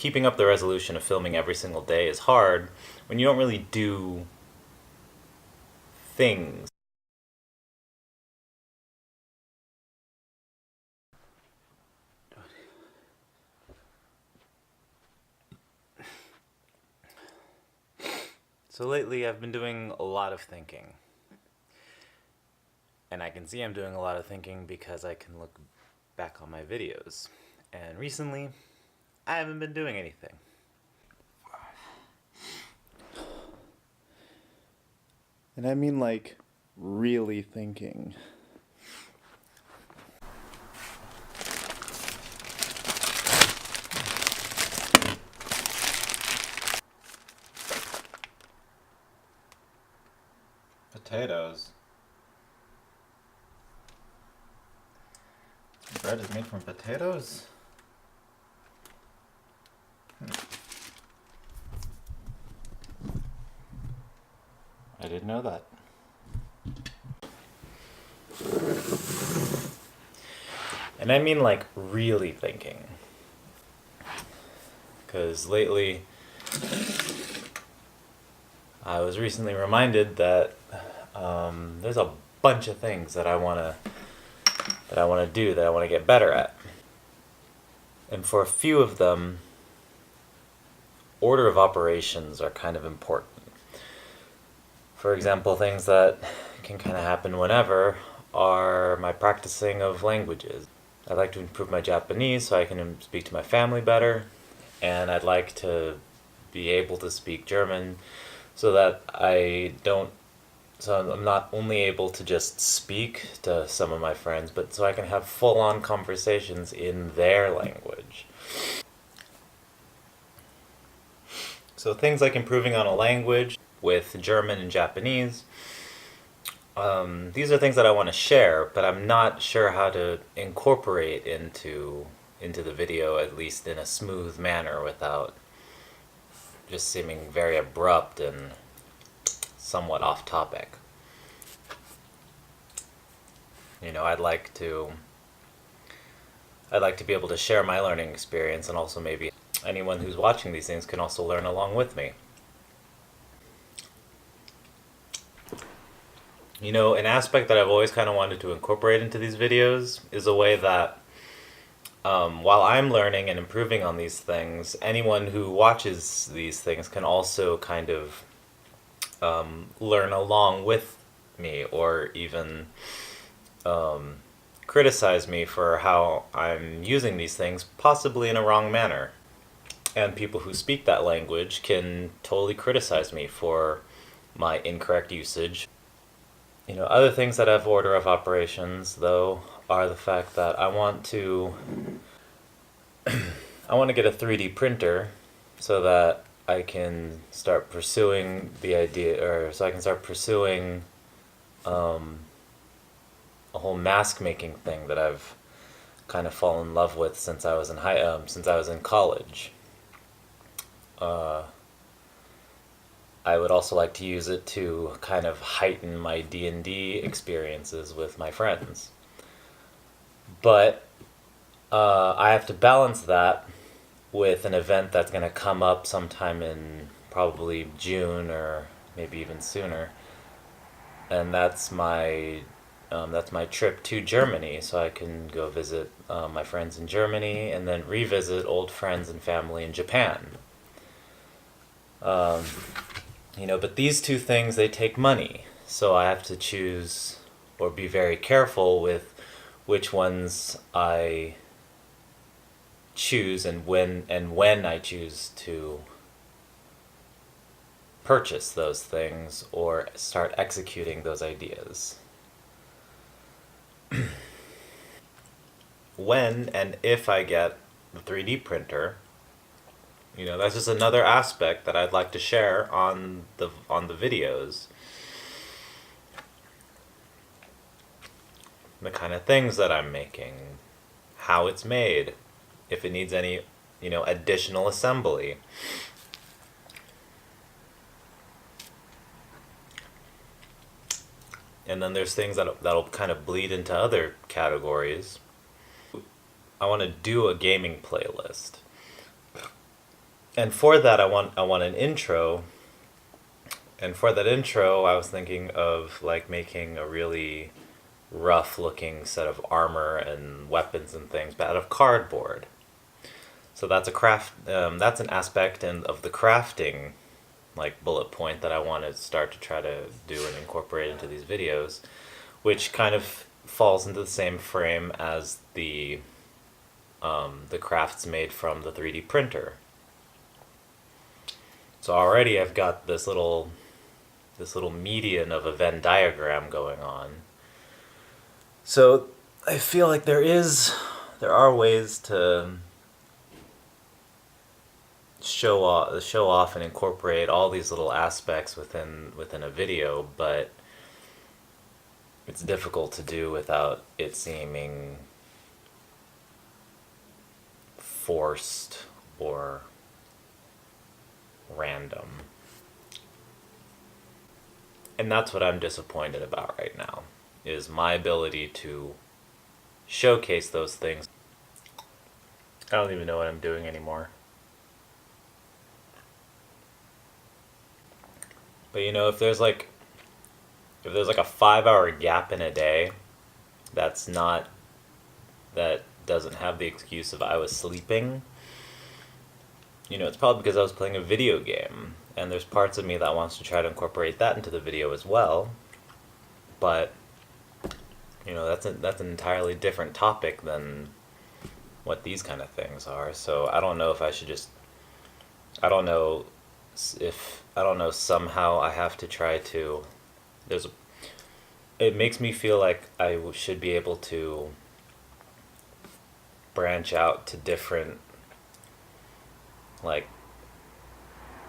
keeping up the resolution of filming every single day is hard when you don't really do things. So lately I've been doing a lot of thinking. And I can see I'm doing a lot of thinking because I can look back on my videos. And recently, I haven't been doing anything. And I mean like really thinking. Potatoes. Bread is made from potatoes? I didn't know that. And I mean like really thinking. Because lately, I was recently reminded that there's a bunch of things that I want to do, that I want to get better at. And for a few of them, order of operations are kind of important. For example, things that can kind of happen whenever are my practicing of languages. I'd like to improve my Japanese so I can speak to my family better, and I'd like to be able to speak German so that I'm not only able to just speak to some of my friends, but so I can have full-on conversations in their language. So things like improving on a language with German and Japanese, these are things that I want to share, but I'm not sure how to incorporate into the video, at least in a smooth manner, without just seeming very abrupt and somewhat off topic. You know, I'd like to be able to share my learning experience, and also maybe anyone who's watching these things can also learn along with me. You know, an aspect that I've always kind of wanted to incorporate into these videos is a way that while I'm learning and improving on these things, anyone who watches these things can also kind of learn along with me, or even criticize me for how I'm using these things, possibly in a wrong manner. And people who speak that language can totally criticize me for my incorrect usage. You know, other things that have order of operations, though, are the fact that I want to get a 3D printer so that I can start pursuing the idea, or so I can start pursuing a whole mask making thing that I've kind of fallen in love with since I was in college. I would also like to use it to kind of heighten my D&D experiences with my friends. But I have to balance that with an event that's going to come up sometime in probably June, or maybe even sooner. And that's my trip to Germany, so I can go visit my friends in Germany and then revisit old friends and family in Japan. You know, but these two things, they take money, so I have to choose or be very careful with which ones I choose and when I choose to purchase those things or start executing those ideas. When and if I get the 3D printer, you know, that's just another aspect that I'd like to share on the videos. The kind of things that I'm making, how it's made, if it needs any, you know, additional assembly. And then there's things that'll kind of bleed into other categories. I want to do a gaming playlist. And for that, I want an intro. And for that intro, I was thinking of like making a really rough looking set of armor and weapons and things, but out of cardboard. So that's a craft. That's an aspect and of the crafting, like bullet point that I want to start to try to do and incorporate into these videos, which kind of falls into the same frame as the crafts made from the 3D printer. So already I've got this little median of a Venn diagram going on. So I feel like there are ways to show off and incorporate all these little aspects within a video, but it's difficult to do without it seeming forced or random. And that's what I'm disappointed about right now, is my ability to showcase those things. I don't even know what I'm doing anymore. But if there's like a 5-hour gap in a day, that doesn't have the excuse of I was sleeping. It's probably because I was playing a video game, and there's parts of me that wants to try to incorporate that into the video as well. But that's an entirely different topic than what these kind of things are. So I don't know if I should just I don't know somehow I have to try to it makes me feel like I should be able to branch out to different, like,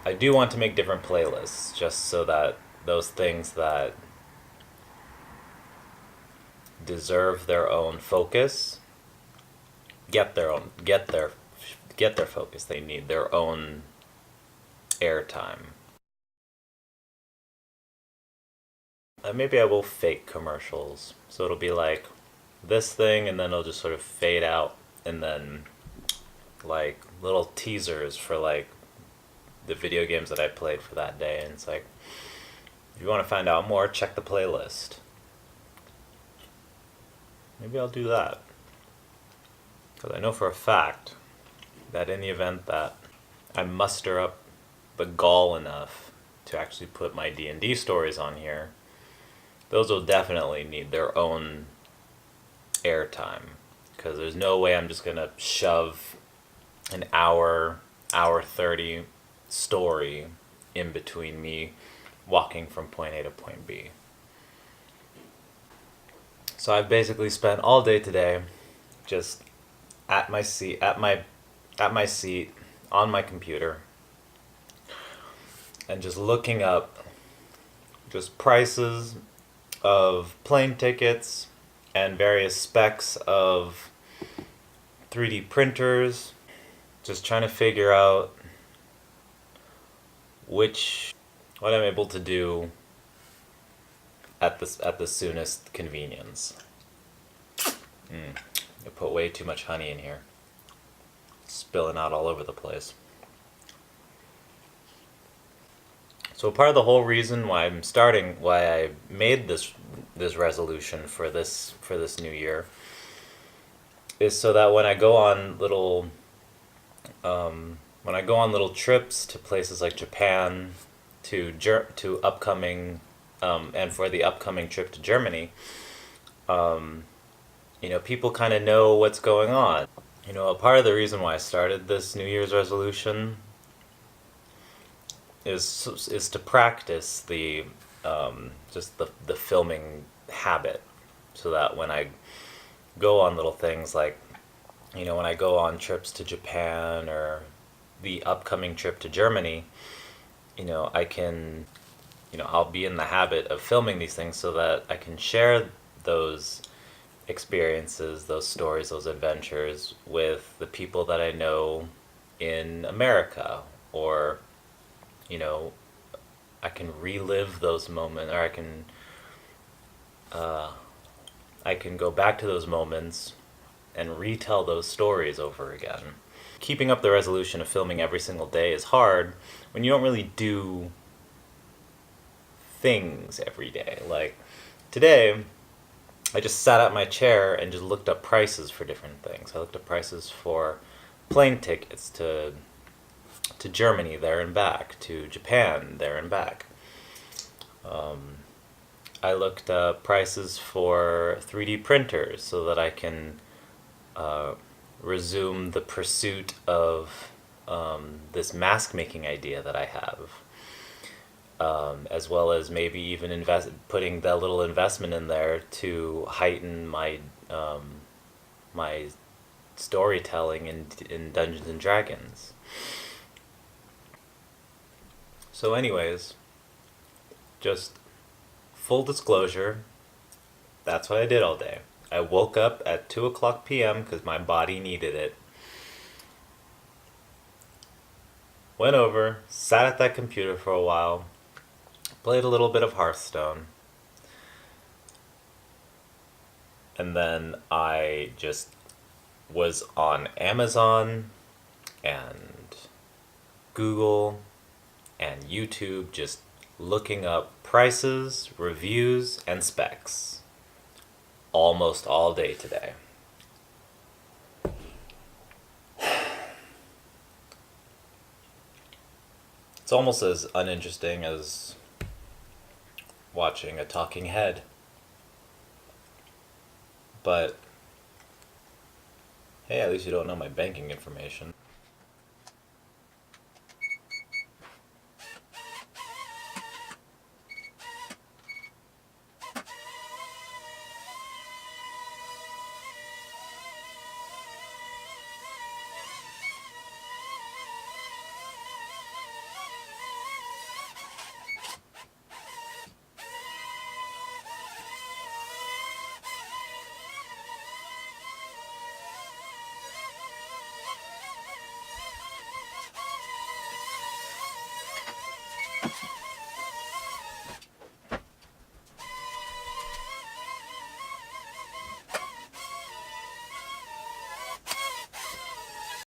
I do want to make different playlists just so that those things that deserve their own focus get their focus. They need their own airtime. Maybe I will fake commercials. So it'll be like this thing, and then it'll just sort of fade out, and then like little teasers for like the video games that I played for that day. And it's like, if you want to find out more, check the playlist. Maybe I'll do that. Because I know for a fact that in the event that I muster up the gall enough to actually put my D&D stories on here, those will definitely need their own airtime. Because there's no way I'm just going to shove an hour 30 story in between me walking from point A to point B. So I've basically spent all day today just at my seat on my computer and just looking up just prices of plane tickets and various specs of 3D printers, just trying to figure out what I'm able to do at the soonest convenience. I put way too much honey in here, spilling out all over the place. So part of the whole reason why I made this resolution for this new year is so that when I go on little trips to places like Japan, to upcoming and for the upcoming trip to Germany, people kind of know what's going on. A part of the reason why I started this New Year's resolution is to practice the filming habit, so that when I go on little things like, when I go on trips to Japan or the upcoming trip to Germany, I can, I'll be in the habit of filming these things so that I can share those experiences, those stories, those adventures with the people that I know in America, or I can relive those moments, or I can go back to those moments and retell those stories over again. keeping up the resolution of filming every single day is hard when you don't really do things every day. Like today, I just sat at my chair and just looked up prices for different things. I looked up prices for plane tickets to Germany there and back, to Japan there and back. I looked up prices for 3D printers so that I can resume the pursuit of this mask making idea that I have. As well as maybe even putting that little investment in there to heighten my my storytelling in Dungeons and Dragons. So, anyways, just full disclosure, that's what I did all day. I woke up at 2:00 p.m. because my body needed it. Went over, sat at that computer for a while, played a little bit of Hearthstone, and then I just was on Amazon and Google and YouTube just looking up prices, reviews, and specs almost all day today. It's almost as uninteresting as watching a talking head. But hey, at least you don't know my banking information.